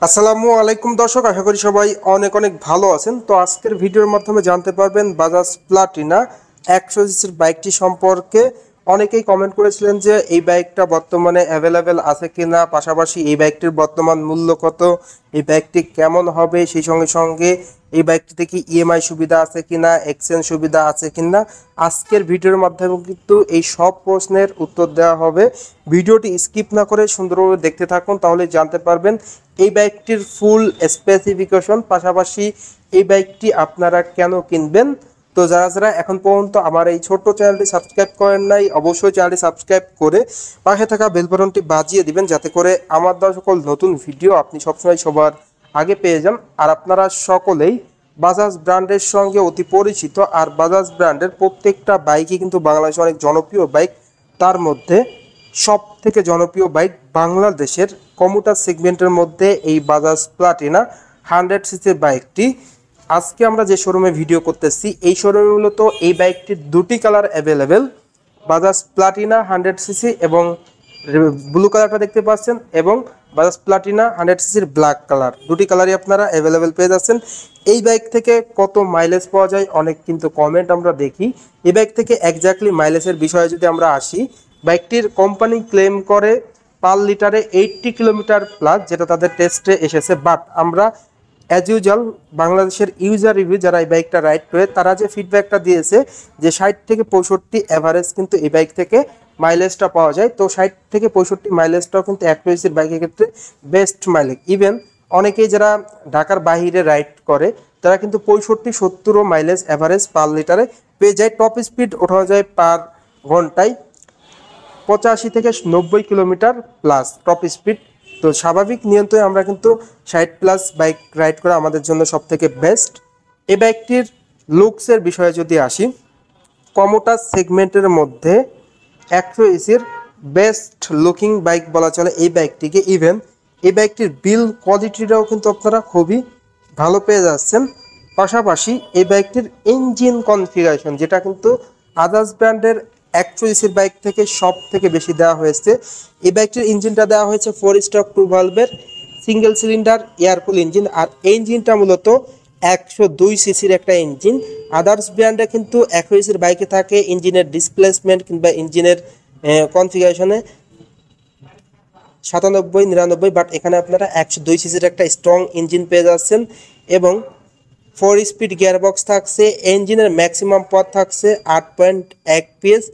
আসসালামু আলাইকুম দর্শক, আশা করি সবাই অনেক অনেক ভালো আছেন। তো আজকের ভিডিওর মাধ্যমে জানতে পারবেন বাজাজ প্লাটিনা 100 সিসির বাইকটি সম্পর্কে। অনেকেই কমেন্ট করেছিলেন যে এই বাইকটা বর্তমানে অ্যাভেলেবেল আছে কিনা, পাশাপাশি এই বাইকটির বর্তমান মূল্য কত, এই বাইকটি কেমন হবে, সেই সঙ্গে সঙ্গে এই বাইকটিতে কি ইএমআই সুবিধা আছে কিনা, এক্সচেঞ্জ সুবিধা আছে কিনা। আজকের ভিডিওর মাধ্যমে কিন্তু এই সব প্রশ্নের উত্তর দেওয়া হবে। ভিডিওটি স্কিপ না করে সুন্দরভাবে দেখতে থাকুন, তাহলে জানতে পারবেন এই বাইকটির ফুল স্পেসিফিকেশন, পাশাপাশি এই বাইকটি আপনারা কেন কিনবেন। তো যারা যারা এখন পর্যন্ত আমার এই ছোট্ট চ্যানেলটি সাবস্ক্রাইব করেন নাই, অবশ্যই চ্যানেলটি সাবস্ক্রাইব করে পাশে থাকা বেল বাটনটি বাজিয়ে দিবেন, যাতে করে আমার দেওয়া সকল নতুন ভিডিও আপনি সবসময় সবার আগে পেয়ে যান। আর আপনারা সকলেই বাজাজ ব্র্যান্ডের সঙ্গে অতি পরিচিত, আর বাজাজ ব্র্যান্ডের প্রত্যেকটা বাইকই কিন্তু বাংলাদেশে অনেক জনপ্রিয় বাইক। তার মধ্যে সব থেকে জনপ্রিয় বাইক বাংলাদেশের কম্যুটার সেগমেন্টের মধ্যে এই বাজাজ প্লাটিনা 100 সিসির বাইকটি। আজকে আমরা যে শোরুমে ভিডিও করতেছি, এই শোরুমে মূলত এই বাইকটির দুটি colour available, Bajaj Platina 100 CC এবং ব্লু কালারটা দেখতে পাচ্ছেন, এবং বাজাজ প্লাটিনা 100 সিসির ব্ল্যাক কালার, দুটি কালারই আপনারা অ্যাভেলেবেল পেয়ে যাচ্ছেন। এই বাইক থেকে কত মাইলেজ পাওয়া যায় অনেক কিন্তু কমেন্ট আমরা দেখি। এই বাইক থেকে এক্স্যাক্টলি মাইলেজের বিষয়ে যদি আমরা আসি, বাইকটির কোম্পানি ক্লেম করে পার লিটারে 80 কিলোমিটার প্লাস, যেটা তাদের টেস্টে এসেছে। বাট আমরা অ্যাজ ইউজুয়াল বাংলাদেশের ইউজার রিভিউ যারা এই বাইকটা রাইড করে, তারা যে ফিডব্যাকটা দিয়েছে যে 60 থেকে 65 অ্যাভারেজ কিন্তু এই বাইক থেকে মাইলেজটা পাওয়া যায়। তো 60 থেকে 65 মাইলেজটাও কিন্তু 100 সিসির বাইকের ক্ষেত্রে বেস্ট মাইলেজ। ইভেন অনেকেই যারা ঢাকার বাইরে রাইড করে, তারা কিন্তু 65-70 মাইলেজ অ্যাভারেজ পার লিটারে পেয়ে যায়। টপ স্পিড ওঠা যায় পার ঘন্টায় 85 থেকে 90 কিলোমিটার প্লাস টপ স্পিড। তো স্বাভাবিক নিয়ন্ত্রণে আমরা কিন্তু 60 প্লাস বাইক রাইড করা আমাদের জন্য সব থেকে বেস্ট। এই বাইকটির লুকসের বিষয়ে যদি আসি, কমোটার সেগমেন্টের মধ্যে 100 সিসির বেস্ট লুকিং বাইক বলা চলে এই বাইকটিকে। ইভেন এই বাইকটির বিল কোয়ালিটিটাও কিন্তু আপনারা খুবই ভালো পেয়ে যাচ্ছেন। পাশাপাশি এই বাইকটির ইঞ্জিন কনফিগারেশন, যেটা কিন্তু আদার্স ব্র্যান্ডের 100 সিসির বাইক থেকে সব থেকে বেশি দেওয়া হয়েছে। এই বাইকটির ইঞ্জিনটা দেওয়া হয়েছে 4 স্ট্রোক 2 ভালভের সিঙ্গেল সিলিন্ডার এয়ারকুল ইঞ্জিন, আর এই ইঞ্জিনটা মূলত 102 সিসির একটা ইঞ্জিন। আদার্স ব্র্যান্ডে কিন্তু 100 সিসির বাইকে থাকে ইঞ্জিনের ডিসপ্লেসমেন্ট কিংবা ইঞ্জিনের কনফিগারেশনে 97-99, বাট এখানে আপনারা 102 সিসির একটা স্ট্রং ইঞ্জিন পেয়ে যাচ্ছেন। এবং 4 স্পিড গিয়ারবক্স থাকছে। ইঞ্জিনের ম্যাক্সিমাম পথ থাকছে 8.1 PS,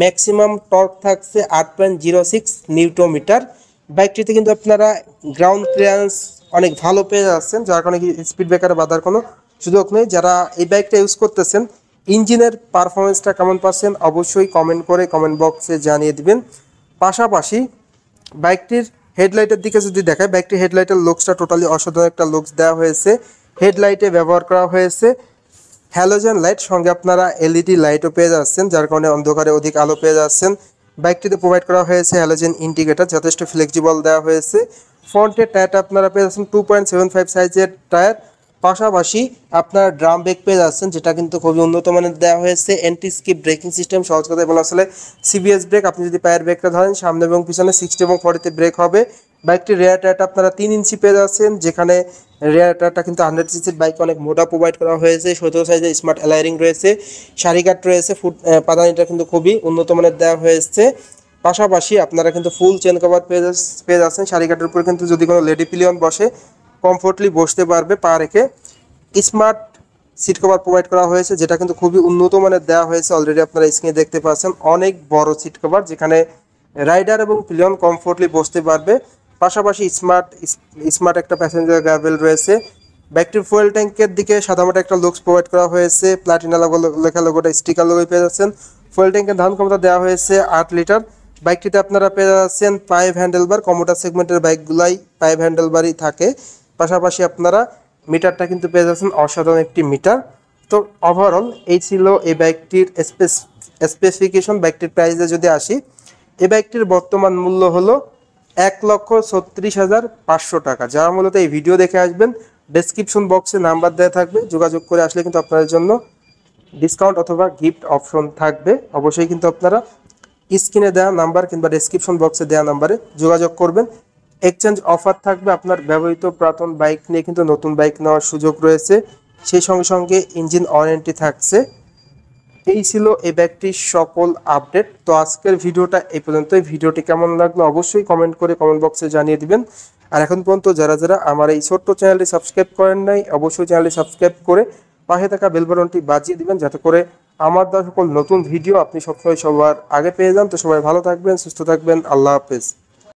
ম্যাক্সিমাম টর্ক থাকছে 8.06 নিউটন মিটার। বাইকটিতে কিন্তু আপনারা গ্রাউন্ড ক্লিয়ারেন্স অনেক ভালো পেয়ে যাচ্ছেন, যার কারণে স্পিড ব্রেকারে বাধার কোনো সুযোগ নেই। যারা এই বাইকটা ইউজ করতেছেন, ইঞ্জিনের পারফরমেন্সটা কেমন পাচ্ছেন অবশ্যই কমেন্ট করে কমেন্ট বক্সে জানিয়ে দিবেন। পাশাপাশি বাইকটির হেডলাইটের দিকে যদি দেখায়, বাইকটির হেডলাইটের লুকসটা টোটালি অসাধারণ একটা লুকস দেওয়া হয়েছে। হেডলাইটে ব্যবহার করা হয়েছে হ্যালোজেন লাইট, সঙ্গে আপনারা এলইডি লাইটও পেয়ে যাচ্ছেন, যার কারণে অন্ধকারে অধিক আলো পেয়ে যাচ্ছেন। বাইকটিতে প্রোভাইড করা হয়েছে হ্যালোজেন ইন্ডিকেটর, যথেষ্ট ফ্লেক্সিবল দেওয়া হয়েছে। ফ্রন্টের টায়ারটা আপনারা পেয়ে যাচ্ছেন 2.75 সাইজের টায়ার। পাশাপাশি আপনারা ড্রাম ব্রেক পেয়ে যাচ্ছেন, যেটা কিন্তু খুবই উন্নত মানের দেওয়া হয়েছে। অ্যান্টি স্কিপ ব্রেকিং সিস্টেম, সহজ কথায় বলা আসলে সিবিএস ব্রেক। আপনি যদি পায়ের ব্রেকটা ধরেন, সামনে এবং পিছনে 60 এবং 40-তে ব্রেক হবে। বাইকটির রেয়ার টায়ারটা আপনারা 3 ইঞ্চি পেয়ে যাচ্ছেন, যেখানে রেয়ার টায়ারটা কিন্তু 100 সিসির বাইক অনেক মোটা প্রোভাইড করা হয়েছে। 17 সাইজের স্মার্ট অ্যালাইরিং রয়েছে, সারিকাট রয়েছে, পাদানিটা কিন্তু খুবই উন্নত মানের দেওয়া হয়েছে। পাশাপাশি আপনারা কিন্তু ফুল চেন কভার পেয়ে যাচ্ছেন। সারিকাটের উপরে কিন্তু যদি কোনো লেডি পিলিয়ন বসে, কমফোর্টলি বসতে পারবে পা রেখে। স্মার্ট সিট কভার প্রোভাইড করা হয়েছে, যেটা কিন্তু খুবই উন্নত মানের দেওয়া হয়েছে। অলরেডি আপনারা স্ক্রিনে দেখতে পাচ্ছেন অনেক বড় সিট কভার, যেখানে রাইডার এবং পিলিয়ন কমফোর্টলি বসতে পারবে। পাশাপাশি স্মার্ট একটা প্যাসেঞ্জার গ্যাবেল রয়েছে। বাইকটির ফুয়েল ট্যাঙ্কের দিকে সাদামাটা একটা লুকস প্রোভাইড করা হয়েছে। প্লাটিনা লেখা লোগোটা স্টিকার লোগোই পেয়ে যাচ্ছেন। ফুয়েল ট্যাঙ্কের ধারণ ক্ষমতা দেওয়া হয়েছে 8 লিটার। বাইকটিতে আপনারা পেয়ে যাচ্ছেন 5 হ্যান্ডেলবার। কম্যুটার সেগমেন্টের বাইকগুলাই 5 হ্যান্ডেলবারই থাকে। পাশাপাশি আপনারা মিটারটা কিন্তু পেয়ে যাচ্ছেন অসাধারণ একটি মিটার। তো ওভারঅল এই ছিল এই বাইকটির স্পেসিফিকেশন। বাইকটির প্রাইসে যদি আসি, এই বাইকটির বর্তমান মূল্য হলো 1,36,500 টাকা। যারা মূলত এই ভিডিও দেখে আসবেন, ডেসক্রিপশন বক্সে নাম্বার দেওয়া থাকবে, যোগাযোগ করে আসলে কিন্তু আপনাদের জন্য ডিসকাউন্ট অথবা গিফট অপশন থাকবে। অবশ্যই কিন্তু আপনারা স্ক্রিনে দেওয়া নাম্বার কিংবা ডেসক্রিপশন বক্সে দেওয়া নাম্বারে যোগাযোগ করবেন। এক্সচেঞ্জ অফার থাকবে, আপনার ব্যবহৃত পুরাতন বাইক নিয়ে কিন্তু নতুন বাইক নেওয়ার সুযোগ রয়েছে। সেই সঙ্গে সঙ্গে ইঞ্জিন ওয়ারেন্টি থাকছে। এই ছিল এই ব্যাগটির সকল আপডেট। তো আজকের ভিডিওটা এই পর্যন্তই। ভিডিওটি কেমন লাগলো অবশ্যই কমেন্ট করে কমেন্ট বক্সে জানিয়ে দিবেন। আর এখন পর্যন্ত যারা যারা আমার এই ছোট্ট চ্যানেলটি সাবস্ক্রাইব করেন নাই, অবশ্যই চ্যানেলটি সাবস্ক্রাইব করে পাশে থাকা বেল বাটনটি বাজিয়ে দিবেন, যাতে করে আমার দেওয়া সকল নতুন ভিডিও আপনি সবসময় সবার আগে পেয়ে যান। তো সবাই ভালো থাকবেন, সুস্থ থাকবেন। আল্লাহ হাফেজ।